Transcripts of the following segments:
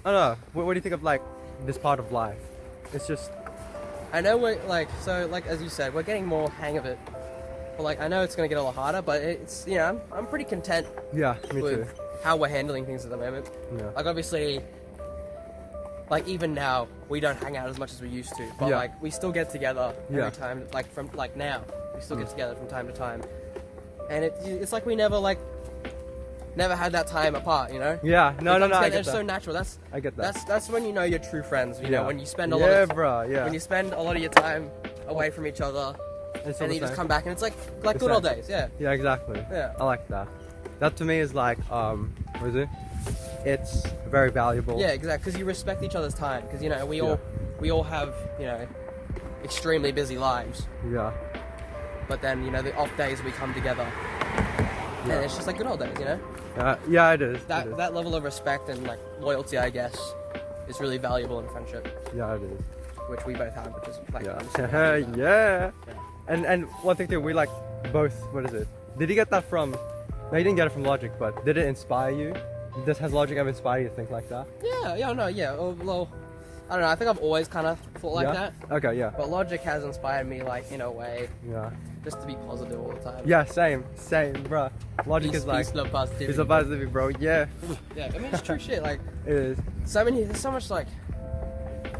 I don't know. What do you think of like this part of life? It's just. I know we're like, so like as you said, we're getting more hang of it. But like I know it's gonna get a lot harder, but it's, you know, I'm pretty content. Yeah, me with too. how we're handling things at the moment. Yeah. Like obviously, like even now we don't hang out as much as we used to, but like we still get together every time. Like from like now, we still get together from time to time, and it's like we never had that time apart, you know? Yeah, no, I get it's that. so natural. I get that. That's when you know you're true friends. You know, when you spend a when you spend a lot of your time away from each other, and then you just come back and it's like good old days. Yeah. Yeah, exactly. Yeah. I like that. That to me is like what is it? It's very valuable. Yeah, exactly. Because you respect each other's time. Because you know we all have, you know, extremely busy lives. Yeah. But then, you know, the off days we come together, and it's just like good old days, you know. Yeah, it is. That level of respect and like loyalty, I guess, is really valuable in friendship. Yeah, it is. Which we both have, which is like yeah. And one thing too, we like both. What is it? Did you get that from? No, you didn't get it from Logic, but did it inspire you? Has Logic ever inspired you to think like that? Yeah. Well, I don't know. I think I've always kind of thought like that. Okay, yeah. But Logic has inspired me, like in a way. Yeah. Just to be positive all the time. Yeah, same, bro. Logic is like. Peace, love, positivity. Peace, love, positivity, bro. Yeah. Yeah, I mean it's true shit. Like. It is. There's so much like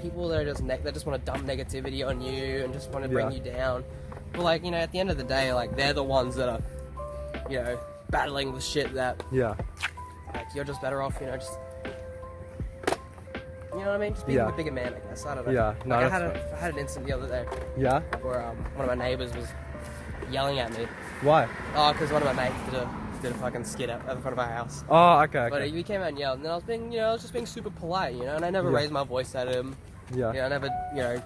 people that are just want to dump negativity on you and just want to bring you down. But like, you know, at the end of the day, like they're the ones that are, you know, battling the shit that. Yeah. Like you're just better off, you know, just. You know what I mean? Just being a bigger man, I guess. I don't know. Yeah. No, like I had an incident the other day. Yeah. Where one of my neighbors was yelling at me. Why? Oh, because one of my mates did a fucking skit out the front of our house. Oh, okay. But he came out and yelled, and then I was just being super polite, you know, and I never raised my voice at him. Yeah. You know, I never, you know,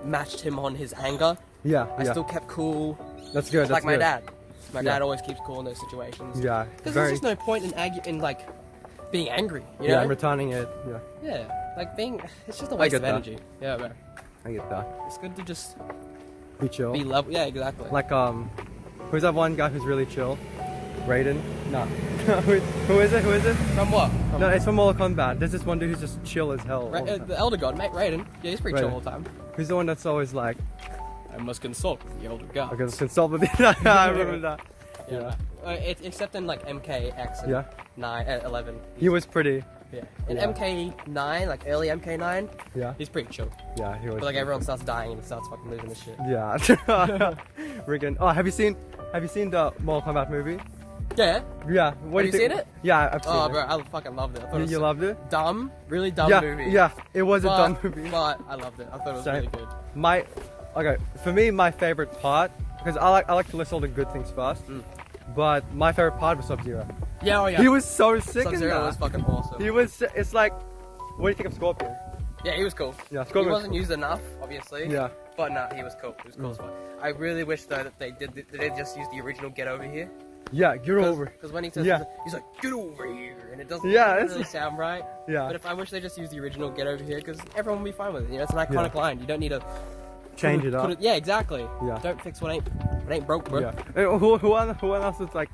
matched him on his anger. Yeah. I still kept cool. That's good. Like my dad. My dad always keeps cool in those situations. Yeah. Because there's just no point in like being angry. You know? Yeah, I'm returning it. Yeah. Yeah. Like it's just a waste of energy. Yeah, man. I get that. It's good to just be chill. Be level. Yeah, exactly. Like who's that one guy who's really chill? Raiden? No. Who is it? From what? No, it's from Mortal Kombat. There's this one dude who's just chill as hell. The Elder God, mate, Raiden. Yeah, he's pretty chill all the time. Who's the one that's always like, I must consult with the Elder God. I must consult with the I remember that. Yeah. Except in like MKX and 11. He was pretty. Yeah. In MK9, like early MK9, he's pretty chill. Yeah, he was. But like everyone starts dying and he starts fucking losing his shit. Yeah. Riggin. Oh, have you seen the Mortal Kombat movie? Yeah. Yeah. Have you seen it? Yeah, I've seen it. Oh, bro, I fucking loved it. You loved it? Dumb, really dumb movie. Yeah, it was a dumb movie. But I loved it. I thought it was really good. For me, my favorite part, because I like to list all the good things first. But my favorite part was Sub-Zero. Yeah, oh yeah. He was so sick in that. Sub-Zero was fucking awesome. He was. It's like, what do you think of Scorpion? Yeah, he was cool. Yeah, Scorpion. He wasn't used enough, obviously. Yeah. But no, he was cool. He was cool as fuck. I really wish though that they just use the original "Get Over Here." Yeah, get over. Because when he says, he's like, "Get over here," and it doesn't really sound right. Yeah. But if I wish they just used the original "Get Over Here," because everyone will be fine with it. You know, it's an iconic line. You don't need to change it up. Yeah, exactly. Yeah. Don't fix what ain't broke, bro. Yeah. And who else is like?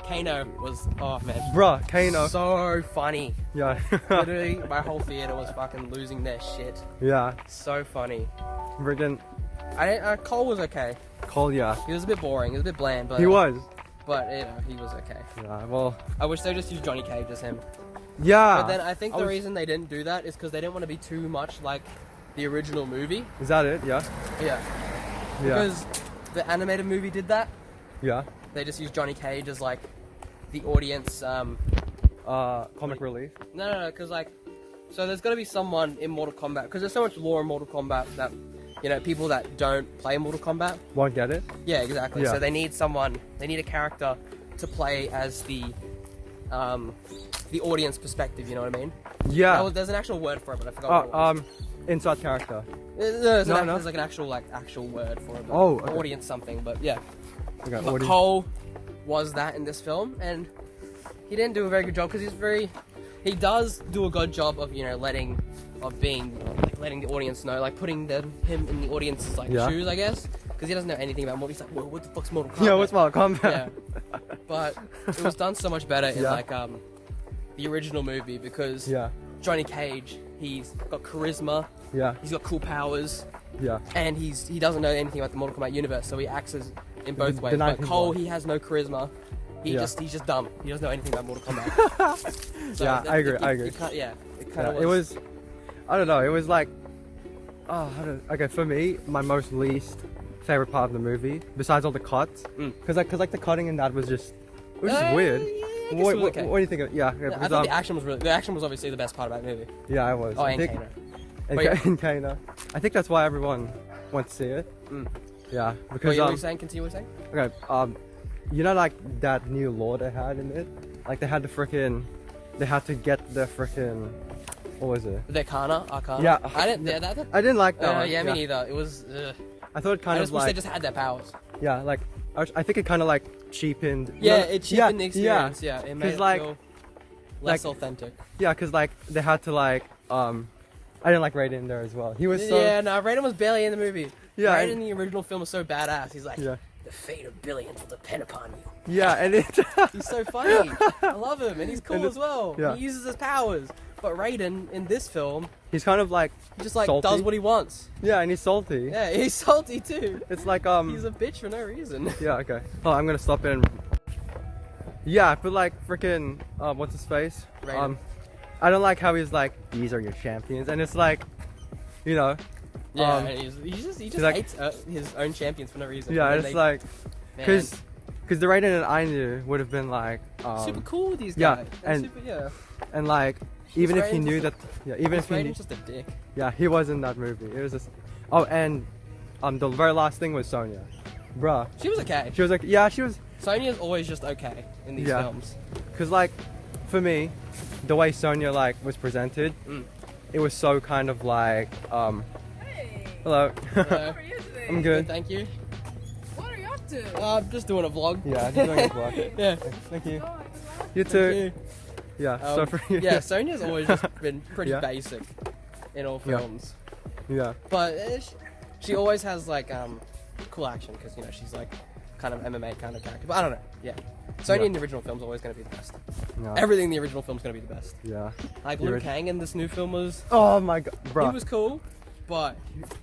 Kano was, oh man. Bruh, Kano. So funny. Yeah. Literally, my whole theater was fucking losing their shit. Yeah. So funny. Friggin'. Cole was okay. Cole, yeah. He was a bit boring, he was a bit bland, but... He was. But, you know, he was okay. Yeah, well... I wish they just used Johnny Cage as him. Yeah. But then I think the reason they didn't do that is because they didn't want to be too much like the original movie. Is that it? Yeah. Yeah. Because the animated movie did that. Yeah. They just used Johnny Cage as like the audience comic relief. No, because like, so there's got to be someone in Mortal Kombat, because there's so much lore in Mortal Kombat that, you know, people that don't play Mortal Kombat won't get it. Yeah, exactly. So they need a character to play as the audience perspective. You know what I mean? Yeah. There's an actual word for it, but I forgot. What it was. Inside character. There's like an actual word for it. Oh, okay. Audience something, but yeah. Okay, but Cole was that in this film, and he didn't do a very good job because he does do a good job of, you know, letting the audience know, like putting him in the audience's shoes, I guess, because he doesn't know anything about Mortal. He's like, well, what the fuck's Mortal Kombat? Yeah, what's Mortal Kombat? Yeah. But it was done so much better in the original movie, because Johnny Cage, he's got charisma, Yeah. he's got cool powers, Yeah. and he doesn't know anything about the Mortal Kombat universe, so he acts as in both The ways. But 19th Cole, one. he has no charisma. He's just dumb. He doesn't know anything about Mortal Kombat. So Yeah, I agree. I agree. It kind Yeah, of it was. I don't know. It was like. Oh, okay. For me, my most least favorite part of the movie, besides all the cuts, because like the cutting in that was just. It was just weird. Yeah, I guess What, it was okay. what do you think of? Yeah. Yeah, I because, thought the action was the action was obviously the best part about the movie. yeah, it was. Oh, I and think, Kano. and, But yeah. and Kano. I think that's why everyone went to see it. Yeah, What because were you saying? Continue what you're saying. okay, you know, like that new law they had in it, like they had to get the frickin', what was it? The Arcana. Yeah. I didn't. Yeah, that. I didn't like that. one. Yeah, me neither. It was. I thought it kind I of just wish like they just had their powers. yeah, like I think it kind of like cheapened. Yeah, no, it cheapened the experience. Yeah, Yeah, it made it like- feel less like- authentic. yeah, because like they had to like I didn't like Raiden there as well. He was so Yeah, no, Raiden was barely in the movie. Yeah, Raiden and- in the original film was so badass. He's like, yeah, the fate of billions will depend upon you. yeah, and it He's so funny. I love him, and he's cool And it- as well. yeah. He uses his powers. But Raiden in this film, he's kind of like he just like salty. does what he wants. Yeah, and he's salty. Yeah, he's salty too. It's like He's a bitch for no reason. yeah, okay. Oh, I'm gonna stop it. And... Yeah, but like freaking what's his face? Raiden. I don't like how he's like, these are your champions, and it's like, you know, Yeah, Um, he just like- hates his own champions for no reason. yeah, And it's they- like, man, because the Raiden that I knew would have been like, super cool with these yeah, guys. and- Super, yeah. and like, even if he Raiden's knew just that, yeah, even if he, Raiden's just a dick. yeah, he was in that movie. It was just, oh, and the very last thing was Sonya, bruh. She was okay. She was like, yeah, she was, Sonya's always just okay in these Yeah. films. cause like, for me, the way Sonya like was presented, it was so kind of like, Hey, hello. Hello. how are you today? I'm good. Thank you. What are you up to? I'm just doing a vlog. Yeah, just doing a vlog. Yeah. Thank you. Oh, You Thank too. you. Yeah. So for you. Yeah, Sonya's always just been pretty Yeah. basic in all Yeah. films. Yeah. But she always has like cool action because you know she's like kind of MMA kind of character. But I don't know. Yeah. Sonya Yeah. in the original film's always going to be the best. Yeah. Everything in the original film's going to be the best. Yeah. Like The Liu orig- Kang in this new film was Oh my god, bro. he was cool, but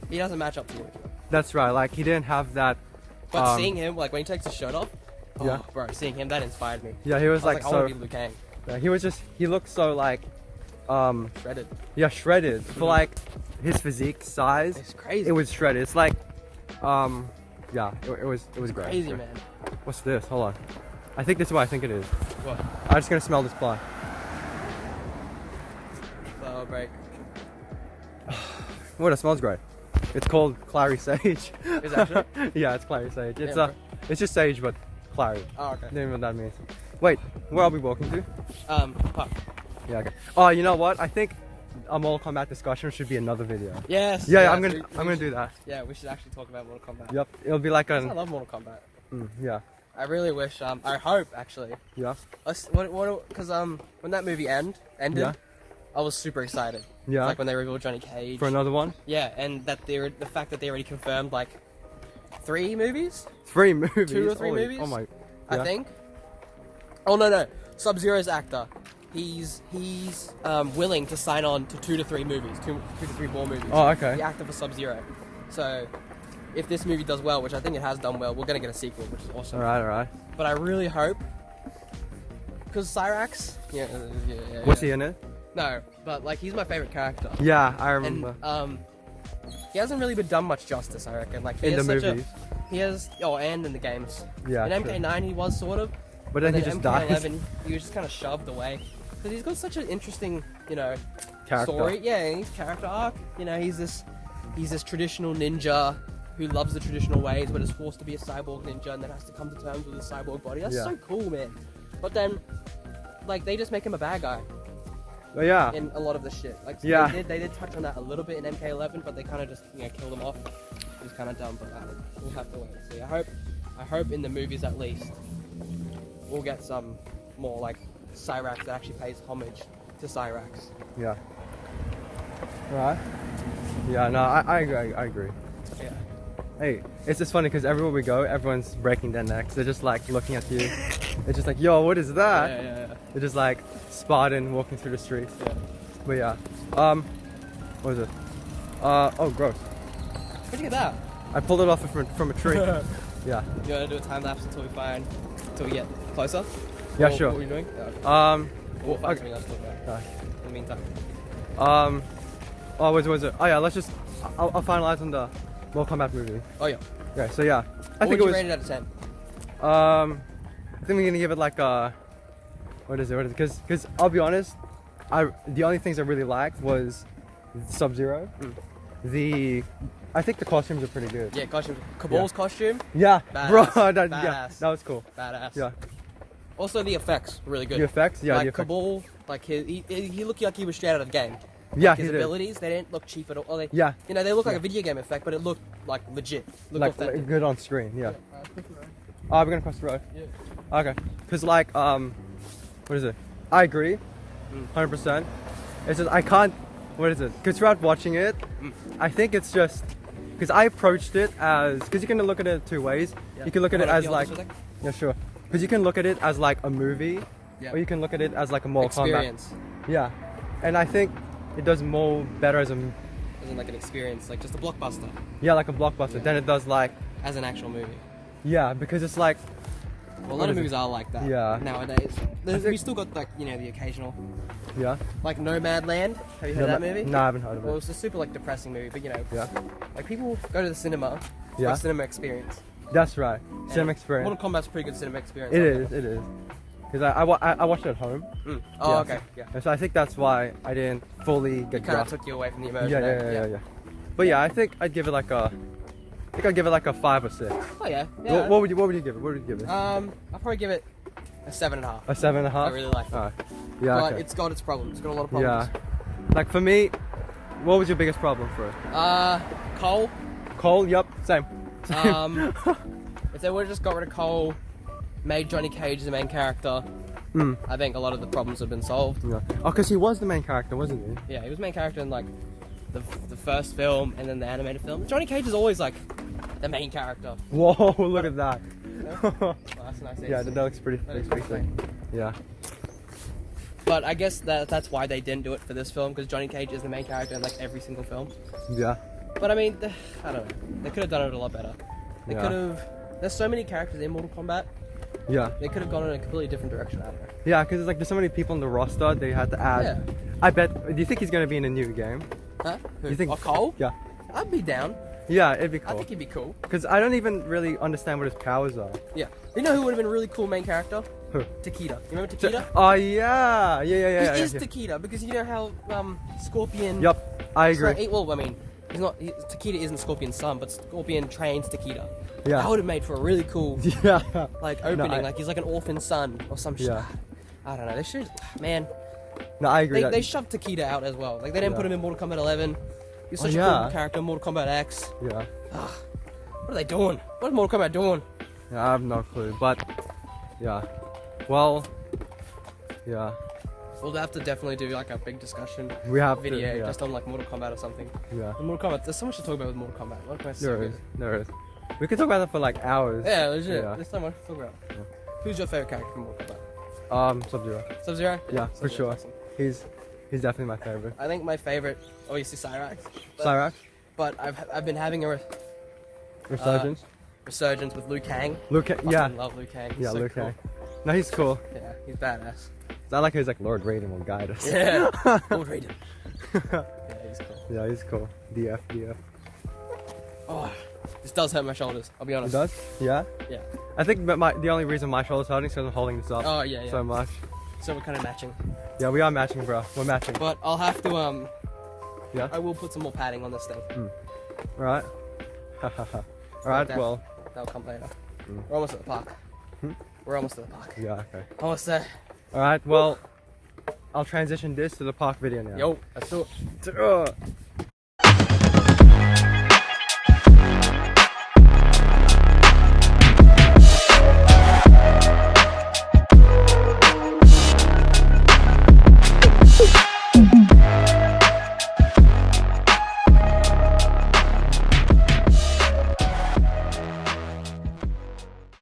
he doesn't match up to the original. That's right. Like he didn't have that. But seeing him like when he takes his shirt off, oh, Yeah. bro, seeing him that inspired me. Yeah, he was I was like I so. want to be Liu Kang, Yeah, he was just. He looked so like. shredded. Yeah, shredded for like his physique size. It's crazy. It was shredded. It's like. Yeah. It was great. crazy, Yeah. man. What's this? Hold on. I think this is what I think it is. What? I'm just gonna smell this plant. Flower break. What? It smells great. It's called clary sage. Is that true? Yeah, it's clary sage. It's Yeah, it's just sage but clary. Oh, okay. I don't even know what that means. Wait, where are we walking to? Puck. Yeah, okay. Oh, you know what? I think a Mortal Kombat discussion should be another video. Yes. Yeah, yes, I'm we gonna should- do that. Yeah, we should actually talk about Mortal Kombat. Yep, it'll be like I an love Mortal Kombat. yeah, I really wish. I hope actually. yeah, Because when that movie ended, Yeah. I was super excited. yeah. Like when they revealed Johnny Cage. For another one, Yeah, and that the fact that they already confirmed like 3 movies, 3 movies. 2 or 3 Holy- movies. Oh my, I yeah. think. Oh no, Sub-Zero's actor. He's willing to sign on to 2 to 3 movies, 2 to 3 more movies. Oh, okay. The actor for Sub-Zero. So, if this movie does well, which I think it has done well, we're gonna get a sequel, which is awesome. All right. But I really hope, because Cyrax, yeah. What's he in it? No, but like he's my favorite character, Yeah, I and remember. he hasn't really been done much justice, I reckon. Like he In has the such movies. he has and in the games. Yeah, In true. MK9 he was sort of, But then he then just dies. MK11 he was just kind of shoved away. Because he's got such an interesting, Character. story. Yeah, and his character arc. He's this traditional ninja who loves the traditional ways, but is forced to be a cyborg ninja, and then has to come to terms with his cyborg body. That's Yeah. so cool, man. But then, like, they just make him a bad guy But yeah, in a lot of the shit. Like, so Yeah. they did touch on that a little bit in MK11, but they kind of just killed him off. It was kind of dumb, but we'll have to wait and see. I hope in the movies at least we'll get some more like Cyrax that actually pays homage to Cyrax. yeah. Right. Yeah, no, I agree. Yeah. Hey, it's just funny because everywhere we go, everyone's breaking their necks. They're just like looking at you. They're just like, yo, what is that? Yeah. They're just like Spartan walking through the streets. Yeah. But yeah. What is it? Oh, gross. Where'd you get that? I pulled it off from a tree. Yeah. You wanna do a time lapse until we get closer? Yeah, Or sure. What are you doing? We'll find something else to talk about. In the meantime. Oh, what is it? Oh yeah, let's just. I'll finalize on the Mortal Kombat movie. Oh yeah. Okay, so yeah, I What think would it was. you rate it out of 10? I think we're gonna give it like a. What is it? Because I'll be honest, the only things I really liked was Sub-Zero. I think the costumes are pretty good. Yeah, costume. Cabal's costume. Yeah, Badass. bro, yeah, Badass. that was cool. Badass. Yeah, Also the effects were really good. the effects, yeah, like the effects. Cabal, like he looked like he was straight out of the game. Yeah, Like his he did. abilities, they didn't look cheap at all. They, Yeah, You know, they look like Yeah. a video game effect, but it looked like legit. Looked like authentic. good on screen. Yeah. Oh, we're gonna cross the road. Yeah. Okay, because like what is it? I agree, 100%. It's just I can't. What is it? Because throughout watching it, I think it's just because I approached it as because you can look at it two ways. Yeah. You can look at it Hold on, as can you like hold this for a yeah, sure. Because you can look at it as like a movie, Yeah. or you can look at it as like a Mortal Kombat. experience. Yeah, and I think it does more better as a As in like an experience, like just a blockbuster. like a blockbuster than it does like As an actual movie. yeah because it's like Well, a What lot of is it? movies are like that Yeah. nowadays. think- We still got like, you know, the occasional. yeah. Like Nomadland. Have you heard that movie? No, I haven't heard of Well, it. it's a super like depressing movie, but you know, Yeah, like people go to the cinema for Yeah. a cinema experience. that's right. Cinema And experience. Mortal Kombat's a pretty good cinema experience. It is. It is. Because I watched it at home. Oh, Yeah, okay. so- Yeah. And so I think that's why I didn't fully It get kind of grasped. took you away from the immersion. Yeah, there. yeah. But yeah, I think I'd give it like a. I think I'd give it like a 5 or 6. Oh yeah. What would you give it? What would you give it? I'll probably give it a 7.5. A 7.5. I really like it. Oh, yeah. But Okay. it's got its problems. It's got a lot of Yeah. problems. Like for me, what was your biggest problem for it? Cole. Cole. Yep. Same. If they would have just got rid of Cole, made Johnny Cage the main character, I think a lot of the problems have been solved. Yeah. Oh, because he was the main character, wasn't he? Yeah, he was main character in like the first film and then the animated film. Johnny Cage is always like the main character. Whoa! Look at that. Oh, that's nice. Yeah, that looks pretty. That is pretty pretty sick. Yeah. But I guess that's why they didn't do it for this film, because Johnny Cage is the main character in like every single film. Yeah. But I mean, I don't know. They could have done it a lot better. They Yeah. could have. There's so many characters in Mortal Kombat. Yeah. They could have gone in a completely different direction. I don't know. Yeah, because like there's so many people on the roster they had to add. Yeah. I bet. Do you think he's gonna be in a new game? Huh? Who? You think? Oh, Cole? Yeah. I'd be down. Yeah, it'd be I cool. think he'd be cool. Because I don't even really understand what his powers are. Yeah. You know who would have been a really cool main character? Who? Takeda. You remember Takeda? Oh yeah, yeah. He is Takeda, because you know how Scorpion. Yep, I agree. Well, I mean, he's not. Takeda isn't Scorpion's son, but Scorpion trains Takeda. Yeah. That would have made for a really cool Yeah. like opening. I- Like he's like an orphan son or some shit. Yeah. I don't know. They should. Man, No, I agree. they shoved Takeda out as well. Like they didn't Yeah. put him in Mortal Kombat 11. He's such a yeah. cool character. in Mortal Kombat X. Yeah. What are they doing? What is Mortal Kombat doing? Yeah, I have no clue, but yeah. Well, yeah. We'll have to definitely do like a big discussion We have video to. Yeah. just on like Mortal Kombat or something. Yeah. And Mortal Kombat. There's so much to talk about with Mortal Kombat. Mortal Kombat's so There good. is. There is. We could talk about that for like hours. Yeah, legit. Yeah. There's so much to talk about. Yeah. Who's your favorite character from Mortal Kombat? Sub-Zero. Sub-Zero? Yeah, for Sub-Zero's sure. awesome. He's definitely my favorite. I think my favorite, obviously Cyrax. But, Cyrax, But I've been having a Resurgence, resurgence with Liu Kang. Luke. Yeah. Fucking love Liu Kang. He's Yeah, so Luke cool. Kang. No, he's cool. Yeah, he's badass. I like how he's like Lord Raiden will guide us. Yeah. Lord Raiden. Yeah, he's cool. Yeah, he's cool. DF. Oh, this does hurt my shoulders. I'll be It honest. does? Yeah. Yeah. I think the only reason my shoulder's hurting is because I'm holding this up Oh yeah, yeah. so much. So we're kind of matching. Yeah, we are matching, bro. We're matching. But I'll have to Yeah. I will put some more padding on this thing. All right. All right. that. Well. That'll come later. Mm. We're almost at the park. Hmm? We're almost at the park. Yeah. Okay. Almost there. All right. Well, I'll transition this to the park video now. Yo, let's do it.